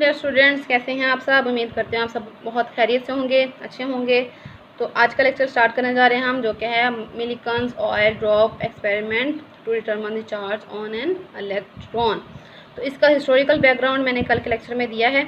Dear students, कैसे हैं आप सब। उम्मीद करते हैं आप सब बहुत खैरियत से होंगे, अच्छे होंगे। तो आज का लेक्चर स्टार्ट करने जा रहे हैं हम, जो कि है Millikan's oil drop experiment to determine the charge on an electron. तो इसका हिस्टोरिकल बैकग्राउंड मैंने कल के लेक्चर में दिया है,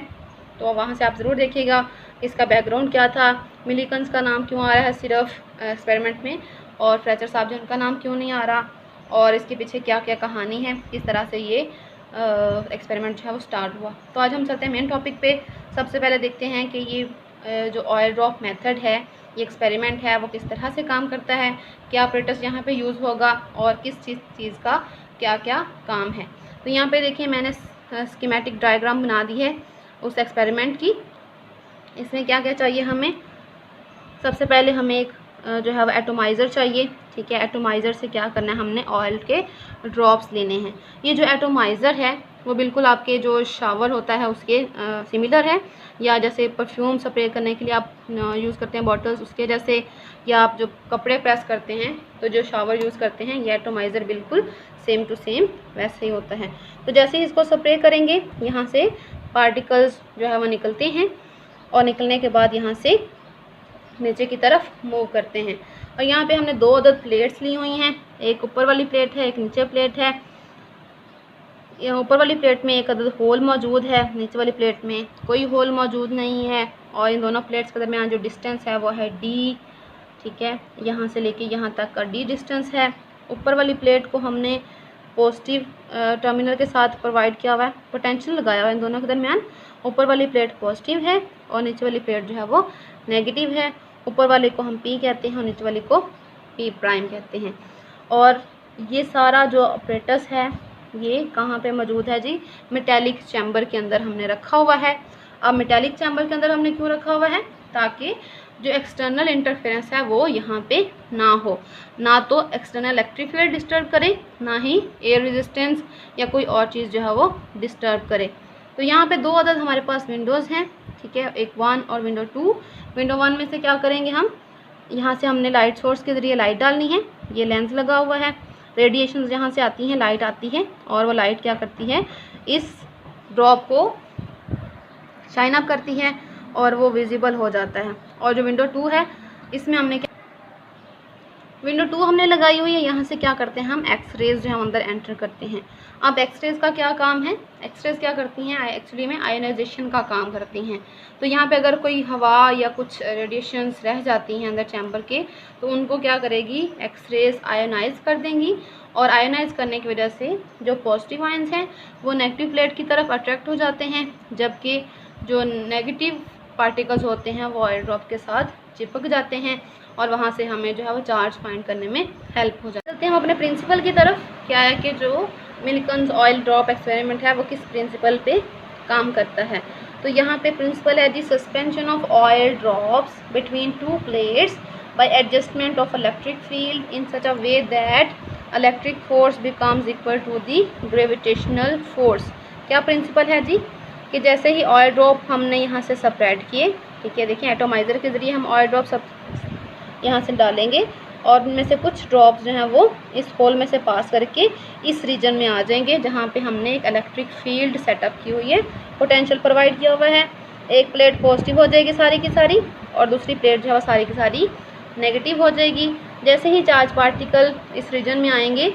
तो वहाँ से आप ज़रूर देखिएगा इसका बैकग्राउंड क्या था, मिलीकन्स का नाम क्यों आ रहा है सिर्फ एक्सपेरिमेंट में, और फ्रेचर साहब जो उनका नाम क्यों नहीं आ रहा, और इसके पीछे क्या क्या कहानी है, किस तरह से ये एक्सपेरिमेंट जो है वो स्टार्ट हुआ। तो आज हम चलते हैं मेन टॉपिक पे। सबसे पहले देखते हैं कि ये जो ऑयल ड्रॉप मेथड है, ये एक्सपेरिमेंट है, वो किस तरह से काम करता है, क्या ऑपरेटर्स यहाँ पे यूज़ होगा और किस चीज़ का क्या क्या काम है। तो यहाँ पे देखिए मैंने स्कीमेटिक डायग्राम बना दी है उस एक्सपेरिमेंट की। इसमें क्या क्या चाहिए हमें, सबसे पहले हमें एक जो है वो एटोमाइज़र चाहिए। ठीक है, एटोमाइज़र से क्या करना है, हमने ऑयल के ड्रॉप्स लेने हैं। ये जो एटोमाइज़र है वो बिल्कुल आपके जो शावर होता है उसके सिमिलर है, या जैसे परफ्यूम स्प्रे करने के लिए आप यूज़ करते हैं बॉटल्स, उसके जैसे, या आप जो कपड़े प्रेस करते हैं तो जो शावर यूज़ करते हैं, ये एटोमाइज़र बिल्कुल सेम टू सेम वैसे ही होता है। तो जैसे ही इसको स्प्रे करेंगे, यहाँ से पार्टिकल्स जो है वो निकलते हैं, और निकलने के बाद यहाँ से नीचे की तरफ मूव करते हैं। और यहाँ पे हमने दो अदद प्लेट्स ली हुई हैं, एक ऊपर वाली प्लेट है, एक नीचे प्लेट है। यहाँ ऊपर वाली प्लेट में एक अदद होल मौजूद है, नीचे वाली प्लेट में कोई होल मौजूद नहीं है, और इन दोनों प्लेट्स के दरमियान जो डिस्टेंस है वो है डी। ठीक है, यहाँ से लेके यहाँ तक का डी डिस्टेंस है। ऊपर वाली प्लेट को हमने पॉजिटिव टर्मिनल के साथ प्रोवाइड किया हुआ है, पोटेंशियल लगाया हुआ है इन दोनों के दरमियान। ऊपर वाली प्लेट पॉजिटिव है और नीचे वाली प्लेट जो है वो नेगेटिव है। ऊपर वाले को हम पी कहते हैं और नीचे वाले को पी प्राइम कहते हैं। और ये सारा जो ऑपरेटर्स है ये कहाँ पे मौजूद है जी, मेटेलिक चैम्बर के अंदर हमने रखा हुआ है। अब मेटेलिक चैम्बर के अंदर हमने क्यों रखा हुआ है, ताकि जो एक्सटर्नल इंटरफेरेंस है वो यहाँ पे ना हो, ना तो एक्सटर्नल इलेक्ट्रिक फील्ड डिस्टर्ब करे, ना ही एयर रेजिस्टेंस या कोई और चीज़ जो है वो डिस्टर्ब करे। तो यहाँ पे दो अदद हमारे पास विंडोज़ हैं। ठीक है, एक 1 और विंडो 2। विंडो 1 में से क्या करेंगे हम, यहाँ से हमने लाइट सोर्स के ज़रिए लाइट डालनी है। ये लेंस लगा हुआ है, रेडिएशन जहाँ से आती हैं लाइट आती है, और वो लाइट क्या करती है, इस ड्रॉप को शाइन अप करती है और वो विजिबल हो जाता है। और जो विंडो 2 है, इसमें हमने क्या, विंडो 2 हमने लगाई हुई है, यहाँ से क्या करते हैं हम, एक्स रेज जो हम अंदर एंटर करते हैं। अब एक्स रेज का क्या काम है, एक्स रेज क्या करती हैं, एक्चुअली में आयोनाइजेशन का काम करती हैं। तो यहाँ पे अगर कोई हवा या कुछ रेडिएशंस रह जाती हैं अंदर चैम्बर के, तो उनको क्या करेगी, एक्स रेज आयोनाइज कर देंगी, और आयोनाइज करने की वजह से जो पॉजिटिव आयंस हैं वो नेगेटिव प्लेट की तरफ अट्रैक्ट हो जाते हैं, जबकि जो नेगेटिव पार्टिकल्स होते हैं वो ऑयल ड्रॉप के साथ चिपक जाते हैं, और वहाँ से हमें जो है वो चार्ज फाइंड करने में हेल्प हो जाती है। चलते हैं हम अपने प्रिंसिपल की तरफ। क्या है कि जो मिलीकन्स ऑयल ड्रॉप एक्सपेरिमेंट है वो किस प्रिंसिपल पे काम करता है। तो यहाँ पे प्रिंसिपल है जी, suspension of oil drops between two plates by adjustment of electric field in such a way that electric force becomes equal to the gravitational force. क्या प्रिंसिपल है जी, कि जैसे ही ऑयल ड्रॉप हमने यहाँ से सेपरेट किए, ठीक है, देखिए एटोमाइज़र के ज़रिए हम ऑयल ड्रॉप सब यहाँ से डालेंगे, और उनमें से कुछ ड्रॉप्स जो हैं वो इस होल में से पास करके इस रीजन में आ जाएंगे जहाँ पे हमने एक इलेक्ट्रिक फील्ड सेटअप की हुई है, पोटेंशियल प्रोवाइड किया हुआ है। एक प्लेट पॉजिटिव हो जाएगी सारी की सारी, और दूसरी प्लेट जो है वो सारी की सारी नेगेटिव हो जाएगी। जैसे ही चार्ज पार्टिकल इस रीजन में आएंगे,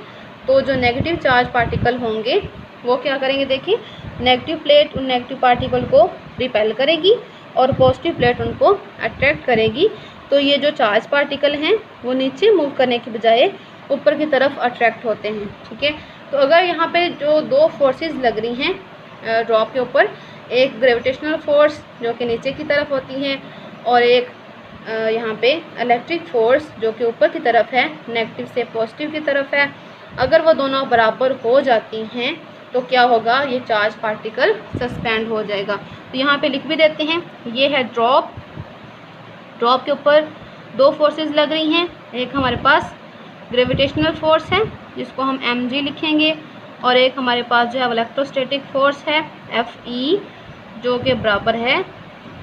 तो जो नेगेटिव चार्ज पार्टिकल होंगे वो क्या करेंगे, देखिए नेगेटिव प्लेट उन नेगेटिव पार्टिकल को रिपेल करेगी और पॉजिटिव प्लेट उनको अट्रैक्ट करेगी। तो ये जो चार्ज पार्टिकल हैं वो नीचे मूव करने के बजाय ऊपर की तरफ अट्रैक्ट होते हैं। ठीक है, तो अगर यहाँ पे जो दो फोर्सेस लग रही हैं ड्रॉप के ऊपर, एक ग्रेविटेशनल फोर्स जो कि नीचे की तरफ होती हैं, और एक यहाँ पे इलेक्ट्रिक फोर्स जो कि ऊपर की तरफ है, नेगेटिव से पॉजिटिव की तरफ है, अगर वो दोनों बराबर हो जाती हैं तो क्या होगा, ये चार्ज पार्टिकल सस्पेंड हो जाएगा। तो यहाँ पे लिख भी देते हैं, ये है ड्रॉप। ड्रॉप के ऊपर दो फोर्सेस लग रही हैं, एक हमारे पास ग्रेविटेशनल फोर्स है जिसको हम mg लिखेंगे, और एक हमारे पास जो है इलेक्ट्रोस्टैटिक फोर्स है Fe, जो कि बराबर है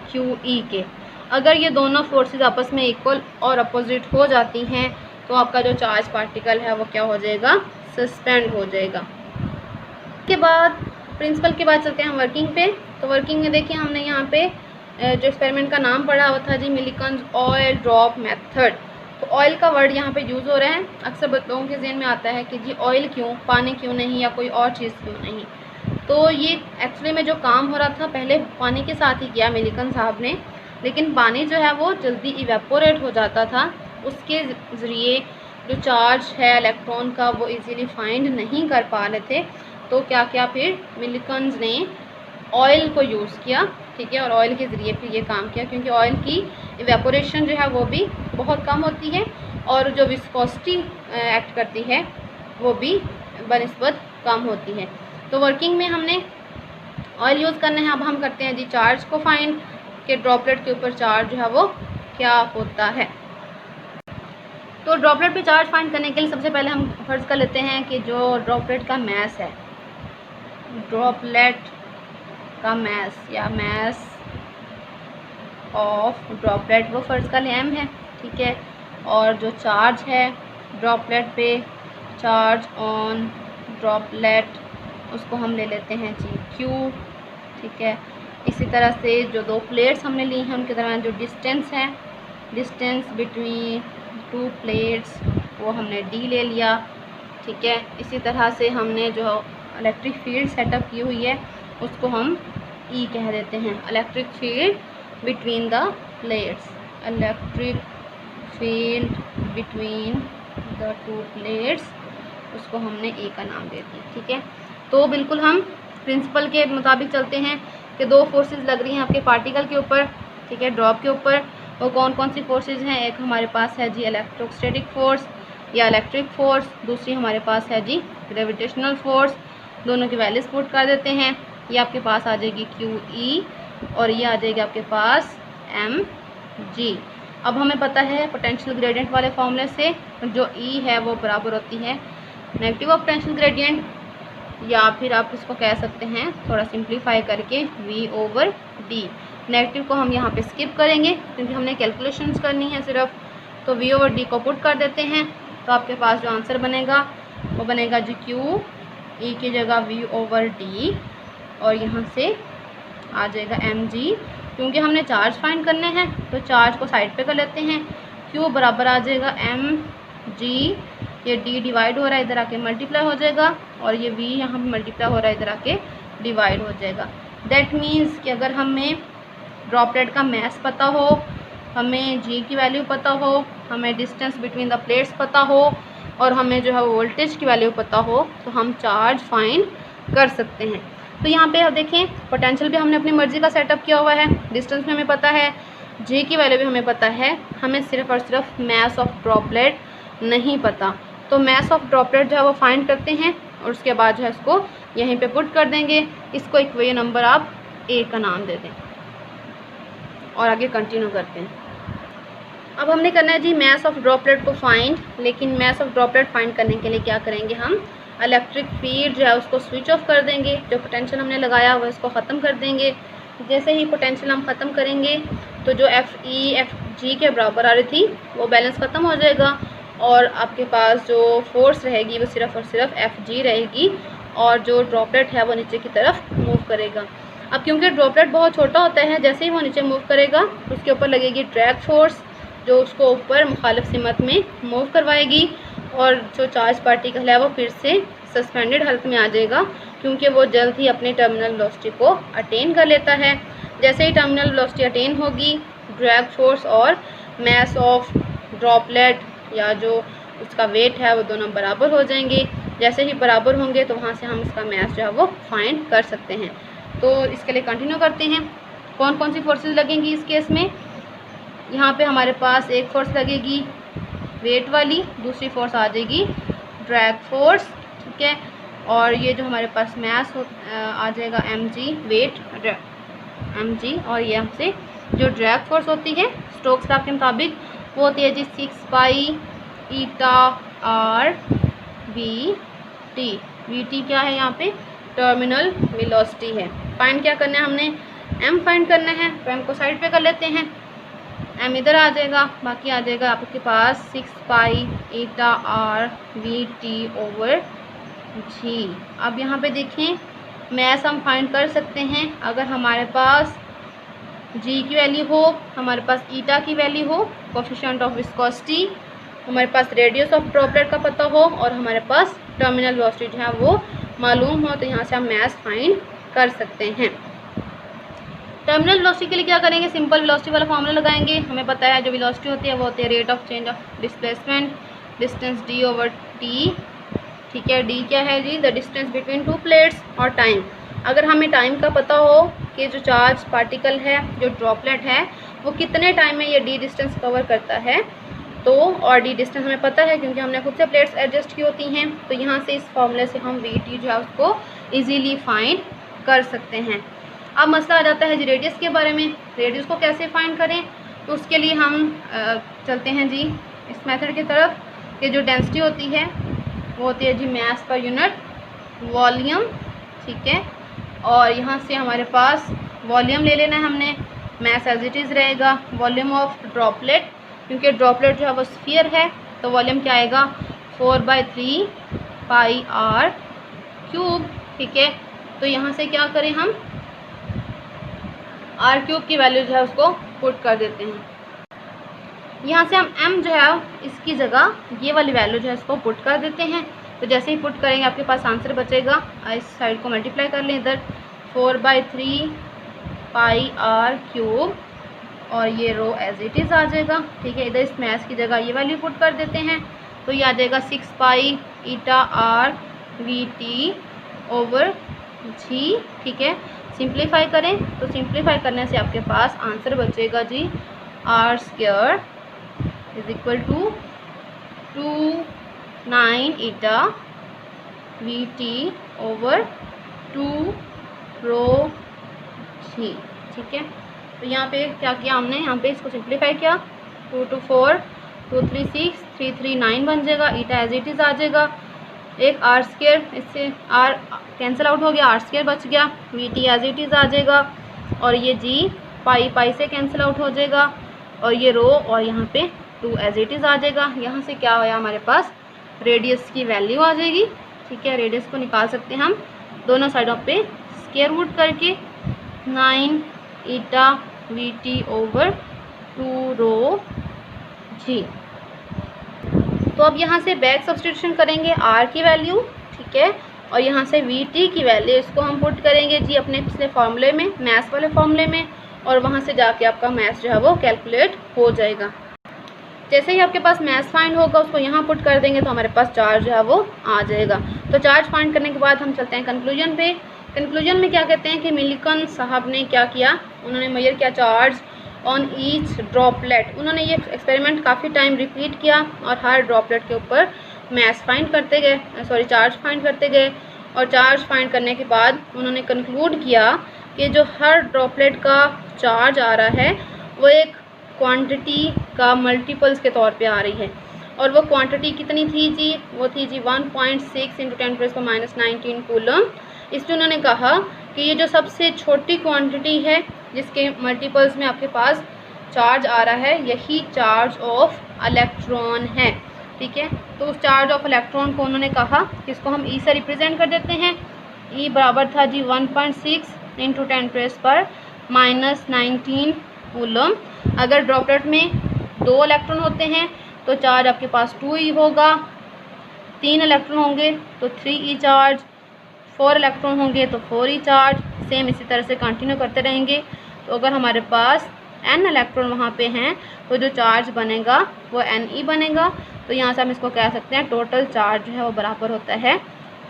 QE के। अगर ये दोनों फोर्सेस आपस में इक्वल और अपोजिट हो जाती हैं तो आपका जो चार्ज पार्टिकल है वो क्या हो जाएगा, सस्पेंड हो जाएगा। इसके बाद प्रिंसिपल के बाद चलते हैं हम वर्किंग पे। तो वर्किंग में देखिए हमने यहाँ पे जो एक्सपेरिमेंट का नाम पढ़ा हुआ था जी मिलिकन्स ऑयल ड्रॉप मेथड। तो ऑयल का वर्ड यहाँ पे यूज़ हो रहा है। अक्सर लोगों के ज़हन में आता है कि जी ऑयल क्यों, पानी क्यों नहीं, या कोई और चीज़ क्यों नहीं। तो ये एक्चुअली में जो काम हो रहा था पहले पानी के साथ ही किया मिलिकन साहब ने, लेकिन पानी जो है वो जल्दी इवेपोरेट हो जाता था। उसके ज़रिए जो चार्ज है इलेक्ट्रॉन का वो इजीली फाइंड नहीं कर पा रहे थे। तो क्या किया फिर मिलिकन्स ने ऑयल को यूज़ किया, ठीक है, और ऑयल के ज़रिए फिर ये काम किया, क्योंकि ऑयल की इवेपोरेशन जो है वो भी बहुत कम होती है और जो विस्कोसिटी एक्ट करती है वो भी बनिस्बत कम होती है। तो वर्किंग में हमने ऑयल यूज़ करना है। अब हम करते हैं जी चार्ज को फाइंड, कि ड्रॉपलेट के ऊपर चार्ज जो है वो क्या होता है। तो ड्रॉपलेट पे चार्ज फाइंड करने के लिए सबसे पहले हम फर्ज कर लेते हैं कि जो ड्रॉपलेट का मैस है, ड्रॉपलेट का मैस या मैस ऑफ ड्रॉपलेट वो फर्ज का एम है, ठीक है। और जो चार्ज है ड्रॉपलेट पे, चार्ज ऑन ड्रॉपलेट, उसको हम ले लेते हैं जी क्यू, ठीक है। इसी तरह से जो दो प्लेट्स हमने ली हैं उनके दरमियान जो डिस्टेंस है, डिस्टेंस बिटवीन टू प्लेट्स, वो हमने डी ले लिया, ठीक है। इसी तरह से हमने जो इलेक्ट्रिक फील्ड सेटअप की हुई है उसको हम ई कह देते हैं, electric field between the plates, electric field between the two plates, उसको हमने ए का नाम दे दिया, ठीक है। तो बिल्कुल हम प्रिंसिपल के मुताबिक चलते हैं कि दो फोर्सेस लग रही हैं आपके पार्टिकल के ऊपर, ठीक है, ड्रॉप के ऊपर। वो कौन कौन सी फोर्सेस हैं? एक हमारे पास है जी इलेक्ट्रोस्टैटिक फोर्स या इलेक्ट्रिक फोर्स, दूसरी हमारे पास है जी ग्रेविटेशनल फोर्स। दोनों की वैल्यूज पुट कर देते हैं। ये आपके पास आ जाएगी क्यू ई और ये आ जाएगी आपके पास एम जी। अब हमें पता है पोटेंशियल ग्रेडियंट वाले फॉर्मूले से जो ई है वो बराबर होती है नेगेटिव ऑफ पोटेंशियल ग्रेडियंट, या फिर आप इसको कह सकते हैं थोड़ा सिंप्लीफाई करके v ओवर डी। नेगेटिव को हम यहाँ पे स्किप करेंगे क्योंकि हमने कैलकुलेशंस करनी है सिर्फ, तो v ओवर डी को पुट कर देते हैं। तो आपके पास जो आंसर बनेगा वो बनेगा जी क्यू ई की जगह v ओवर डी और यहाँ से आ जाएगा एम जी। क्योंकि हमने चार्ज फाइंड करने हैं तो चार्ज को साइड पे कर लेते हैं। क्यू बराबर आ जाएगा एम जी, ये डी डिवाइड हो रहा है इधर आके मल्टीप्लाई हो जाएगा, और ये वी यहाँ पे मल्टीप्लाई हो रहा है इधर आके डिवाइड हो जाएगा। दैट मीन्स कि अगर हमें ड्रॉपलेट का मैस पता हो, हमें जी की वैल्यू पता हो, हमें डिस्टेंस बिटवीन द प्लेट्स पता हो और हमें जो है वोल्टेज की वैल्यू पता हो तो हम चार्ज फाइंड कर सकते हैं। तो यहाँ पे अब देखें पोटेंशियल भी हमने अपनी मर्ज़ी का सेटअप किया हुआ है, डिस्टेंस भी हमें पता है, जी की वैल्यू भी हमें पता है, हमें सिर्फ और सिर्फ मैस ऑफ ड्रॉपलेट नहीं पता। तो मैस ऑफ ड्रॉपलेट जो है वो फाइंड करते हैं और उसके बाद जो है इसको यहीं पे पुट कर देंगे। इसको इक्वेशन नंबर आप ए का नाम दे दें और आगे कंटिन्यू करते हैं। अब हमने करना है जी मैस ऑफ ड्रॉपलेट को फाइंड, लेकिन मैस ऑफ ड्रॉपलेट फाइंड करने के लिए क्या करेंगे, हम इलेक्ट्रिक फील्ड जो है उसको स्विच ऑफ कर देंगे। जो पोटेंशियल हमने लगाया हुआ है इसको ख़त्म कर देंगे। जैसे ही पोटेंशियल हम ख़त्म करेंगे तो जो एफ ई एफ जी के बराबर आ रही थी वो बैलेंस ख़त्म हो जाएगा और आपके पास जो फोर्स रहेगी वो सिर्फ और सिर्फ एफ जी रहेगी और जो ड्रॉपलेट है वो नीचे की तरफ मूव करेगा। अब क्योंकि ड्रॉपलेट बहुत छोटा होता है, जैसे ही वो नीचे मूव करेगा उसके ऊपर लगेगी ड्रैग फोर्स जो उसको ऊपर मुखालिफ सिमत में मूव करवाएगी और जो चार्ज पार्टिकल है वो फिर से सस्पेंडेड हालत में आ जाएगा क्योंकि वो जल्द ही अपने टर्मिनल वेलोसिटी को अटेन कर लेता है। जैसे ही टर्मिनल वेलोसिटी अटेन होगी ड्रैग फोर्स और मैस ऑफ ड्रॉपलेट या जो उसका वेट है वो दोनों बराबर हो जाएंगे। जैसे ही बराबर होंगे तो वहाँ से हम इसका मैस जो है वो फाइंड कर सकते हैं। तो इसके लिए कंटिन्यू करते हैं। कौन कौन सी फोर्सेस लगेंगी इस केस में? यहाँ पे हमारे पास एक फोर्स लगेगी वेट वाली, दूसरी फोर्स आ जाएगी ड्रैग फोर्स, ठीक है। और ये जो हमारे पास मैस आ जाएगा M G, weight M G, और ये हमसे जो ड्रैग फोर्स होती है स्टोक्स लॉ के मुताबिक वो होती है जी 6 pi eta r v t. V t क्या है यहाँ पे? टर्मिनल वेलोसिटी है। फाइंड क्या करना है हमने? एम फाइंड करना है। तो एम को साइड पे कर लेते हैं, एम इधर आ जाएगा, बाकी आ जाएगा आपके पास 6 pi eta r v t over जी। अब यहाँ पे देखें मैस हम फाइंड कर सकते हैं अगर हमारे पास जी की वैल्यू हो, हमारे पास ईटा की वैल्यू हो, कोफिशिएंट ऑफ विस्कोसिटी, हमारे पास रेडियस ऑफ ड्रॉपलेट का पता हो और हमारे पास टर्मिनल वेलोसिटी जो है वो मालूम हो, तो यहाँ से हम मैस फाइंड कर सकते हैं। टर्मिनल वेलोसिटी के लिए क्या करेंगे, सिंपल वेलोसिटी वाला फॉर्मूला लगाएंगे। हमें पता है जो वेलोसिटी होती है वो होती है rate of change of displacement, distance d over t. ठीक है, डी क्या है जी, the distance between two plates, और टाइम। अगर हमें टाइम का पता हो कि जो चार्ज पार्टिकल है, जो ड्रॉपलेट है, वो कितने टाइम में ये डी डिस्टेंस कवर करता है, तो और डी डिस्टेंस हमें पता है क्योंकि हमने खुद से प्लेट्स एडजस्ट की होती हैं, तो यहाँ से इस फॉर्मूले से हम वी टी जो है उसको ईजीली फाइंड कर सकते हैं। अब मसला आ जाता है जी रेडियस के बारे में। रेडियस को कैसे फाइंड करें, तो उसके लिए हम चलते हैं जी इस मेथड की तरफ कि जो डेंसिटी होती है वो होती है जी मैस पर यूनिट वॉल्यूम। ठीक है, और यहाँ से हमारे पास वॉल्यूम ले लेना है हमने, मैस एज इट इज़ रहेगा वॉल्यूम ऑफ ड्रॉपलेट, क्योंकि ड्रॉपलेट जो है वो स्फीयर है, तो वॉल्यूम क्या आएगा 4/3 पाई आर क्यूब। ठीक है, तो यहाँ से क्या करें हम आर क्यूब की वैल्यू जो है उसको पुट कर देते हैं। यहाँ से हम m जो है इसकी जगह ये वाली वैल्यू जो है इसको पुट कर देते हैं। तो जैसे ही पुट करेंगे आपके पास आंसर बचेगा, इस साइड को मल्टीप्लाई कर लें इधर, 4/3 पाई आर क्यूब, और ये रो एज इट इज़ आ जाएगा। ठीक है, इधर इस मैस की जगह ये वैल्यू पुट कर देते हैं, तो ये आ जाएगा 6 pi eta r v t over जी। ठीक है, सिंप्लीफाई करें तो सिंप्लीफाई करने से आपके पास आंसर बचेगा जी r square is equal to 29 eta v t over 2 rho g. ठीक है, तो यहाँ पे क्या किया हमने, यहाँ पे इसको सिंप्लीफाई किया, 2 to 4 2 3 6 3 3 9 बन जाएगा, ईटा एज इट इज़ आ जाएगा, एक आर स्क्वायर, इससे आर कैंसिल आउट हो गया, आर स्क्वायर बच गया, v t as it is आ जाएगा, और ये जी पाई पाई से कैंसिल आउट हो जाएगा, और ये रो और यहाँ पे 2 एज इट इज़ आ जाएगा। यहाँ से क्या होया हमारे पास रेडियस की वैल्यू आ जाएगी। ठीक है, रेडियस को निकाल सकते हैं हम दोनों साइडों पे स्क्वायर रूट करके, 9 ईटा वी टी ओवर 2 रो जी। तो अब यहाँ से बैक सब्स्टिट्यूशन करेंगे आर की वैल्यू। ठीक है, और यहाँ से वी टी की वैल्यू इसको हम पुट करेंगे जी अपने पिछले फार्मूले में, मैथ्स वाले फार्मूले में, और वहाँ से जाके आपका मैथ्स जो है वो कैलकुलेट हो जाएगा। जैसे ही आपके पास मैथ्स फाइंड होगा उसको यहाँ पुट कर देंगे तो हमारे पास चार्ज जो है वो आ जाएगा। तो चार्ज फाइंड करने के बाद हम चलते हैं कंक्लूजन पे। कंक्लूजन में क्या कहते हैं कि मिलिकन साहब ने क्या किया, उन्होंने मेजर किया चार्ज ऑन ईच ड्रॉपलेट। उन्होंने ये एक्सपेरिमेंट काफ़ी टाइम रिपीट किया और हर ड्रॉपलेट के ऊपर मैस फाइंड करते गए, चार्ज फाइंड करते गए, और चार्ज फाइंड करने के बाद उन्होंने कंक्लूड किया कि जो हर ड्रॉपलेट का चार्ज आ रहा है वो एक क्वांटिटी का मल्टीपल्स के तौर पे आ रही है, और वो क्वांटिटी कितनी थी जी, वो थी जी 1.6 × 10⁻19 कूलम। इसलिए उन्होंने कहा कि ये जो सबसे छोटी क्वांटिटी है जिसके मल्टीपल्स में आपके पास चार्ज आ रहा है, यही चार्ज ऑफ इलेक्ट्रॉन है। ठीक है, तो उस चार्ज ऑफ इलेक्ट्रॉन को उन्होंने कहा कि इसको हम ई से रिप्रेजेंट कर देते हैं। ई बराबर था जी 1.6 × 10⁻19 कूलम। अगर ड्रॉपलेट में 2 इलेक्ट्रॉन होते हैं तो चार्ज आपके पास 2e होगा, 3 इलेक्ट्रॉन होंगे तो 3e चार्ज, 4 इलेक्ट्रॉन होंगे तो 4e चार्ज, सेम इसी तरह से कंटिन्यू करते रहेंगे। तो अगर हमारे पास n इलेक्ट्रॉन वहाँ पे हैं तो जो चार्ज बनेगा वो ne बनेगा। तो यहाँ से हम इसको कह सकते हैं टोटल चार्ज जो है वो बराबर होता है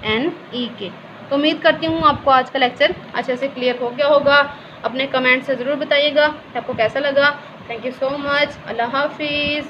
ne के। तो उम्मीद करती हूँ आपको आज का लेक्चर अच्छे से क्लियर हो गया होगा। अपने कमेंट से ज़रूर बताइएगा कि आपको कैसा लगा। Thank you so much. अल्लाह हाफिज़।